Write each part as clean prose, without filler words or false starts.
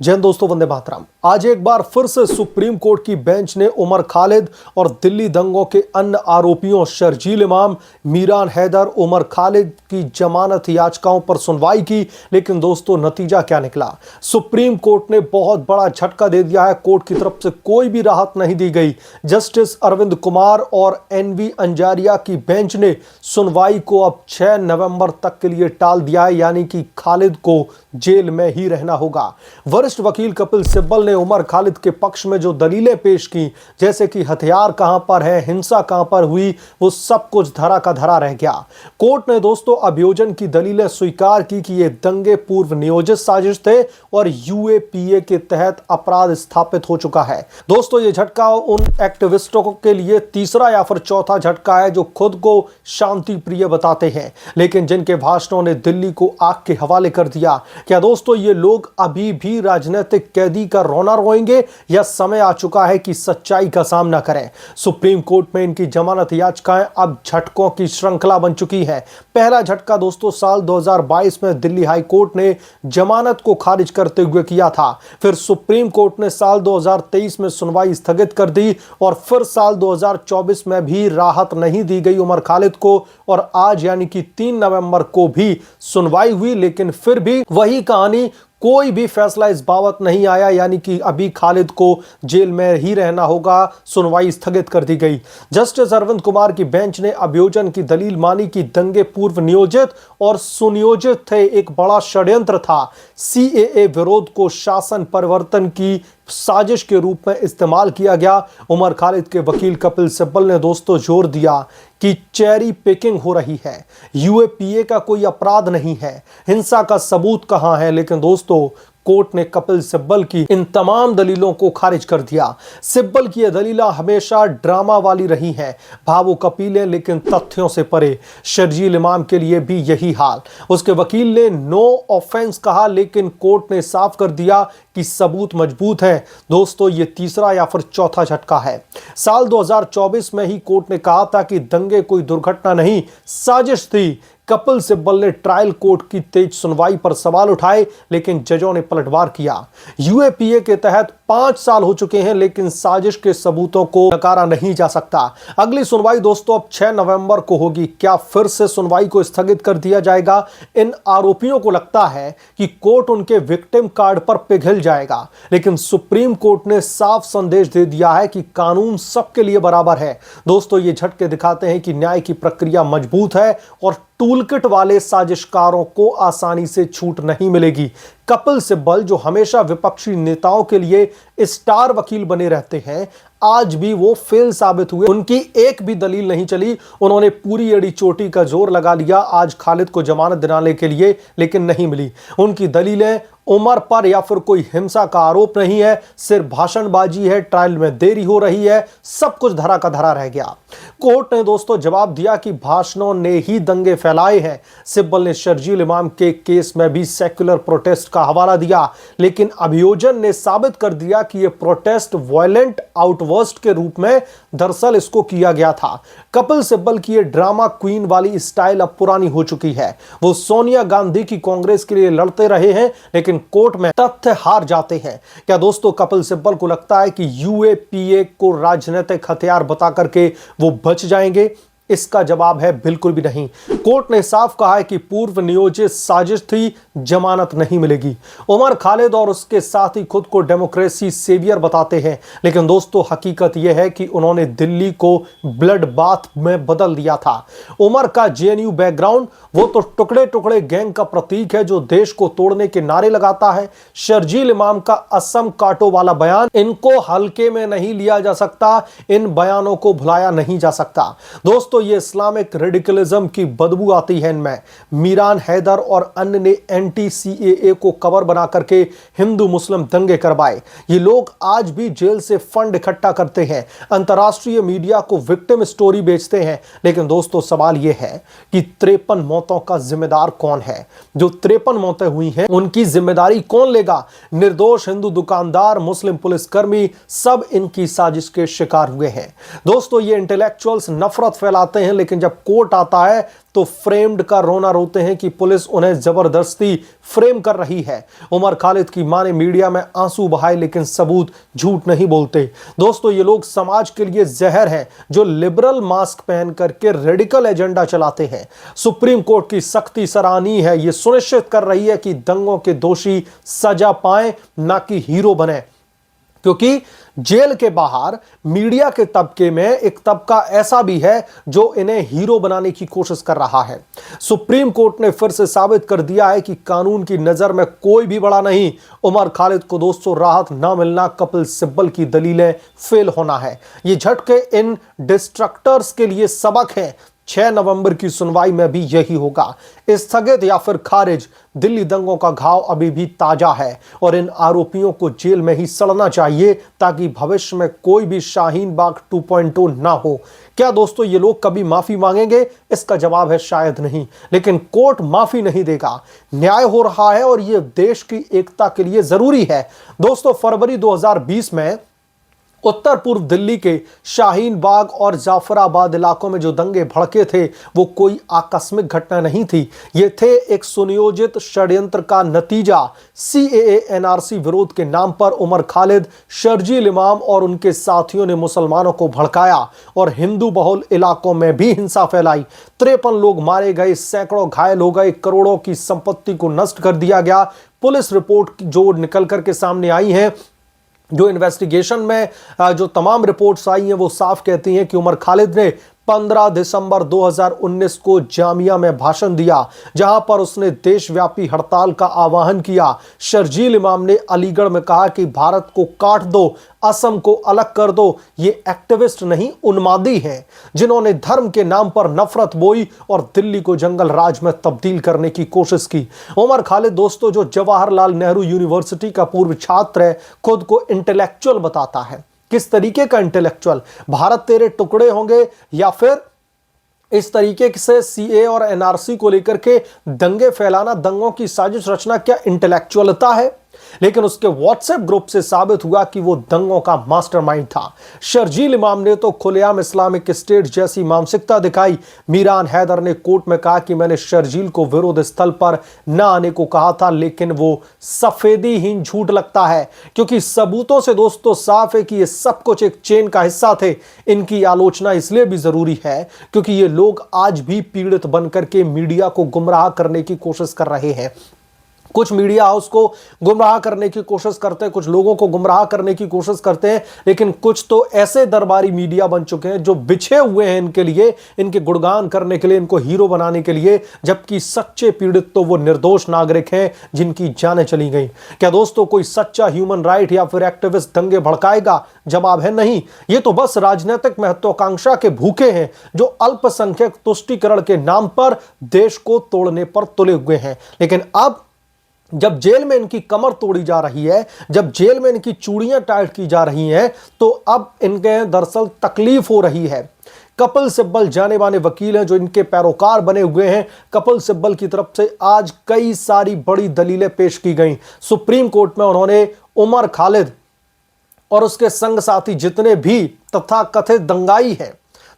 जय हिंद दोस्तों, वंदे मातरम। आज एक बार फिर से सुप्रीम कोर्ट की बेंच ने उमर खालिद और दिल्ली दंगों के अन्य आरोपियों शर्जील इमाम, मीरान हैदर, उमर खालिद की जमानत याचिकाओं पर सुनवाई की। लेकिन दोस्तों नतीजा क्या निकला? सुप्रीम कोर्ट ने बहुत बड़ा झटका दे दिया है। कोर्ट की तरफ से कोई भी राहत नहीं दी गई। जस्टिस अरविंद कुमार और एनवी अंजारिया की बेंच ने सुनवाई को अब 6 नवंबर तक के लिए टाल दिया है, यानी कि खालिद को जेल में ही रहना होगा। वरिष्ठ वकील कपिल सिब्बल ने उमर खालिद के पक्ष में जो दलीलें पेश की, जैसे कि हथियार कहां पर है, हिंसा कहां पर हुई, वो सब कुछ धरा का धरा रह गया। कोर्ट ने दोस्तों अभियोजन की दलीलें स्वीकार की कि ये दंगे पूर्व नियोजित साजिश थे और यूएपीए के तहत अपराध स्थापित हो चुका है। दोस्तों ये झटका उन एक्टिविस्टों के लिए तीसरा या फिर चौथा झटका है जो खुद को शांति प्रिय बताते हैं, लेकिन जिनके भाषणों ने दिल्ली को आग के हवाले कर दिया। क्या दोस्तों ये लोग अभी भी राजनीतिक कैदी का रोना रोएंगे या समय आ चुका है कि सच्चाई का सामना करें? सुप्रीम कोर्ट में इनकी जमानत याचिकाएं अब झटकों की श्रृंखला बन चुकी है। पहला झटका दोस्तों साल 2022 में दिल्ली हाई कोर्ट ने जमानत को खारिज करते हुए किया था। फिर सुप्रीम कोर्ट ने साल 2023 में सुनवाई स्थगित कर दी और फिर साल 2024 में भी राहत नहीं दी गई उमर खालिद को। और आज यानी कि 3 नवंबर को भी सुनवाई हुई, लेकिन फिर भी वही कहानी, कोई भी फैसला इस बाबत नहीं आया, यानी कि अभी खालिद को जेल में ही रहना होगा। सुनवाई स्थगित कर दी गई। जस्टिस अरविंद कुमार की बेंच ने अभियोजन की दलील मानी कि दंगे पूर्व नियोजित और सुनियोजित थे, एक बड़ा षड्यंत्र था। सीएए विरोध को शासन परिवर्तन की साजिश के रूप में इस्तेमाल किया गया। उमर खालिद के वकील कपिल सिब्बल ने दोस्तों जोर दिया कि चेरी पिकिंग हो रही है, यूएपीए का कोई अपराध नहीं है, हिंसा का सबूत कहां है? लेकिन दोस्तों कोर्ट ने कपिल सिब्बल की इन तमाम दलीलों को खारिज कर दिया। सिब्बल की यह दलीलें हमेशा ड्रामा वाली रही हैं, भावुक अपीलें लेकिन तथ्यों से परे। शर्जील इमाम के लिए भी यही हाल। उसके वकील ने नो ऑफेंस कहा, लेकिन कोर्ट ने साफ कर दिया कि सबूत मजबूत है। दोस्तों ये तीसरा या फिर चौथा झटका है। साल 2024 में ही कोर्ट ने कहा था कि दंगे कोई दुर्घटना नहीं, साजिश थी। कपिल सिब्बल ने ट्रायल कोर्ट की तेज सुनवाई पर सवाल उठाए, लेकिन जजों ने पलटवार किया। यूएपीए के तहत 5 साल हो चुके हैं, लेकिन साजिश के सबूतों को नकारा नहीं जा सकता। अगली सुनवाई दोस्तों अब 6 नवंबर को होगी। क्या फिर से सुनवाई को स्थगित कर दिया जाएगा? इन आरोपियों को लगता है कि कोर्ट उनके विक्टिम कार्ड पर पिघल जाएगा, लेकिन सुप्रीम कोर्ट ने साफ संदेश दे दिया है कि कानून सबके लिए बराबर है। दोस्तों ये झटके दिखाते हैं कि न्याय की प्रक्रिया मजबूत है और टूलकिट वाले साजिशकारों को आसानी से छूट नहीं मिलेगी। कपिल सिब्बल जो हमेशा विपक्षी नेताओं के लिए स्टार वकील बने रहते हैं, आज भी वो फेल साबित हुए। उनकी एक भी दलील नहीं चली। उन्होंने पूरी एड़ी चोटी का जोर लगा लिया आज खालिद को जमानत दिलाने के लिए, लेकिन नहीं मिली। उनकी दलीलें उमर पर या फिर कोई हिंसा का आरोप नहीं है, सिर्फ भाषणबाजी है, ट्रायल में देरी हो रही है, सब कुछ धरा का धरा रह गया। कोर्ट ने दोस्तों जवाब दिया कि भाषणों ने ही दंगे फैलाए हैं। सिब्बल ने शर्जील इमाम के केस में भी सेक्युलर प्रोटेस्ट का हवाला दिया, लेकिन अभियोजन ने साबित कर दिया कि यह प्रोटेस्ट वायलेंट आउटबर्स्ट के रूप में दरअसल इसको किया गया था। कपिल सिब्बल की यह ड्रामा क्वीन वाली स्टाइल अब पुरानी हो चुकी है। वो सोनिया गांधी की कांग्रेस के लिए लड़ते रहे हैं, लेकिन कोर्ट में तथ्य हार जाते हैं। क्या दोस्तों कपिल सिब्बल को लगता है कि यूएपीए को राजनीतिक हथियार बता करके वो बच जाएंगे? इसका जवाब है बिल्कुल भी नहीं। कोर्ट ने साफ कहा है कि पूर्व नियोजित साजिश थी, जमानत नहीं मिलेगी। उमर खालिद और उसके साथी खुद को डेमोक्रेसी सेवियर बताते हैं, लेकिन दोस्तों हकीकत यह है कि उन्होंने दिल्ली को ब्लड बाथ में बदल दिया था। उमर का जेएनयू बैकग्राउंड, वो तो टुकड़े टुकड़े गैंग का प्रतीक है जो देश को तोड़ने के नारे लगाता है। शर्जील इमाम का असम काटो वाला बयान, इनको हल्के में नहीं लिया जा सकता, इन बयानों को भुलाया नहीं जा सकता। दोस्तों ये इस्लामिक रेडिकलिज्म की बदबू आती है इनमें। मीरान हैदर और अन्य ने एंटी सीएए को कवर बना करके हिंदू मुस्लिम दंगे करवाए। ये लोग आज भी जेल से फंड इकट्ठा करते हैं, अंतर्राष्ट्रीय मीडिया को विक्टिम स्टोरी बेचते हैं। लेकिन दोस्तों सवाल यह है कि 53 मौतों का जिम्मेदार कौन है? जो 53 मौतें हुई हैं उनकी जिम्मेदारी कौन लेगा? निर्दोष हिंदू दुकानदार, मुस्लिम पुलिसकर्मी, सब इनकी साजिश के शिकार हुए हैं। दोस्तों ये इंटेलेक्चुअल्स नफरत फैलाते जाते हैं, लेकिन जब कोर्ट आता है तो फ्रेम्ड का रोना रोते हैं कि पुलिस उन्हें जबरदस्ती फ्रेम कर रही है। उमर खालिद की मां ने मीडिया में आंसू बहाए, लेकिन सबूत झूठ नहीं बोलते। दोस्तों, ये लोग समाज के लिए जहर हैं, जो लिबरल मास्क पहन करके रेडिकल एजेंडा चलाते हैं। सुप्रीम कोर्ट की सख्ती सराहनीय है, ये सुनिश्चित कर रही है कि दंगों के दोषी सजा पाएं, ना कि हीरो बने। क्योंकि जेल के बाहर मीडिया के तबके में एक तबका ऐसा भी है जो इन्हें हीरो बनाने की कोशिश कर रहा है। सुप्रीम कोर्ट ने फिर से साबित कर दिया है कि कानून की नजर में कोई भी बड़ा नहीं। उमर खालिद को दोस्तों राहत ना मिलना, कपिल सिब्बल की दलीलें फेल होना है। ये झटके इन डिस्ट्रक्टर्स के लिए सबक है। 6 नवंबर की सुनवाई में भी यही होगा। स्थगित या फिर खारिज, दिल्ली दंगों का घाव अभी भी ताजा है और इन आरोपियों को जेल में ही सड़ना चाहिए, ताकि भविष्य में कोई भी शाहीन बाग 2.0 ना हो। क्या दोस्तों ये लोग कभी माफी मांगेंगे? इसका जवाब है शायद नहीं, लेकिन कोर्ट माफी नहीं देगा। न्याय हो रहा है और यह देश की एकता के लिए जरूरी है। दोस्तों, फरवरी 2020 में उत्तर पूर्व दिल्ली के शाहीन बाग और जाफराबाद इलाकों में जो दंगे भड़के थे, वो कोई आकस्मिक घटना नहीं थी। ये थे एक सुनियोजित षड्यंत्र का नतीजा। CAA NRC विरोध के नाम पर उमर खालिद, शर्जील इमाम और उनके साथियों ने मुसलमानों को भड़काया और हिंदू बहुल इलाकों में भी हिंसा फैलाई। 53 लोग मारे गए, सैकड़ों घायल हो गए, करोड़ों की संपत्ति को नष्ट कर दिया गया। पुलिस रिपोर्ट जो निकल करके सामने आई है, जो इन्वेस्टिगेशन में जो तमाम रिपोर्ट्स आई हैं, वो साफ कहती हैं कि उमर खालिद ने 15 दिसंबर 2019 को जामिया में भाषण दिया, जहां पर उसने देशव्यापी हड़ताल का आह्वान किया। शर्जील इमाम ने अलीगढ़ में कहा कि भारत को काट दो, असम को अलग कर दो। ये एक्टिविस्ट नहीं, उन्मादी हैं, जिन्होंने धर्म के नाम पर नफरत बोई और दिल्ली को जंगल राज में तब्दील करने की कोशिश की। उमर खालिद दोस्तों, जो जवाहरलाल नेहरू यूनिवर्सिटी का पूर्व छात्र है, खुद को इंटेलेक्चुअल बताता है। किस तरीके का इंटेलेक्चुअल? भारत तेरे टुकड़े होंगे या फिर इस तरीके से CAA और NRC को लेकर के दंगे फैलाना, दंगों की साजिश रचना, क्या इंटेलेक्चुअलता है? लेकिन उसके व्हाट्सएप ग्रुप से साबित हुआ कि वो दंगों का मास्टरमाइंड था। शर्जील इमाम ने तो खुलेआम इस्लामिक स्टेट जैसी मानसिकता दिखाई। मीरान हैदर ने कोर्ट में कहा कि मैंने शर्जील को विरोध स्थल पर न आने को कहा था, लेकिन वो सफेदीहीन झूठ लगता है, क्योंकि सबूतों से दोस्तों साफ है कि ये सब कुछ एक चेन का हिस्सा थे। इनकी आलोचना इसलिए भी जरूरी है क्योंकि ये लोग आज भी पीड़ित बनकर के मीडिया को गुमराह करने की कोशिश कर रहे हैं। कुछ मीडिया हाउस को गुमराह करने की कोशिश करते हैं, कुछ लोगों को गुमराह करने की कोशिश करते हैं, लेकिन कुछ तो ऐसे दरबारी मीडिया बन चुके हैं जो बिछे हुए हैं इनके लिए, इनके गुणगान करने के लिए, इनको हीरो बनाने के लिए, जबकि सच्चे पीड़ित तो वो निर्दोष नागरिक हैं जिनकी जानें चली गई। क्या दोस्तों कोई सच्चा ह्यूमन राइट या फिर एक्टिविस्ट दंगे भड़काएगा? जवाब है नहीं। ये तो बस राजनीतिक महत्वाकांक्षा के भूखे हैं, जो अल्पसंख्यक तुष्टीकरण के नाम पर देश को तोड़ने पर तुले हुए हैं। लेकिन अब जब जेल में इनकी कमर तोड़ी जा रही है, जब जेल में इनकी चूड़ियां टाइट की जा रही हैं, तो अब इनके दरअसल तकलीफ हो रही है। कपिल सिब्बल जाने माने वकील हैं जो इनके पैरोकार बने हुए हैं। कपिल सिब्बल की तरफ से आज कई सारी बड़ी दलीलें पेश की गई। सुप्रीम कोर्ट में उन्होंने उमर खालिद और उसके संग साथी जितने भी तथाकथित दंगाई हैं,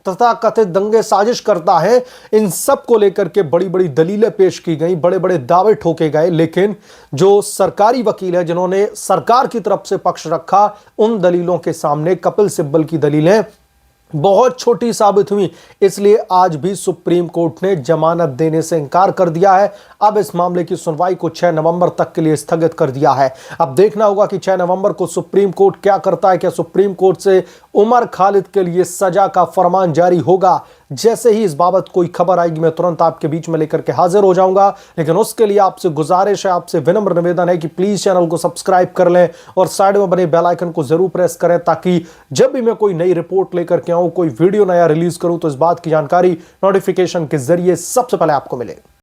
तथा कथित दंगे साजिश करता है, इन सब को लेकर के बड़ी बड़ी दलीलें पेश की गई, बड़े बड़े दावे ठोके गए। लेकिन जो सरकारी वकील है जिन्होंने सरकार की तरफ से पक्ष रखा, उन दलीलों के सामने कपिल सिब्बल की दलीलें बहुत छोटी साबित हुई। इसलिए आज भी सुप्रीम कोर्ट ने जमानत देने से इनकार कर दिया है। अब इस मामले की सुनवाई को 6 नवंबर तक के लिए स्थगित कर दिया है। अब देखना होगा कि 6 नवंबर को सुप्रीम कोर्ट क्या करता है। क्या सुप्रीम कोर्ट से उमर खालिद के लिए सजा का फरमान जारी होगा? जैसे ही इस बाबत कोई खबर आएगी मैं तुरंत आपके बीच में लेकर के हाजिर हो जाऊंगा। लेकिन उसके लिए आपसे गुजारिश है, आपसे विनम्र निवेदन है कि प्लीज चैनल को सब्सक्राइब कर लें और साइड में बने बेल आइकन को जरूर प्रेस करें, ताकि जब भी मैं कोई नई रिपोर्ट लेकर के आऊं, कोई वीडियो नया रिलीज करूं, तो इस बात की जानकारी नोटिफिकेशन के जरिए सबसे पहले आपको मिले।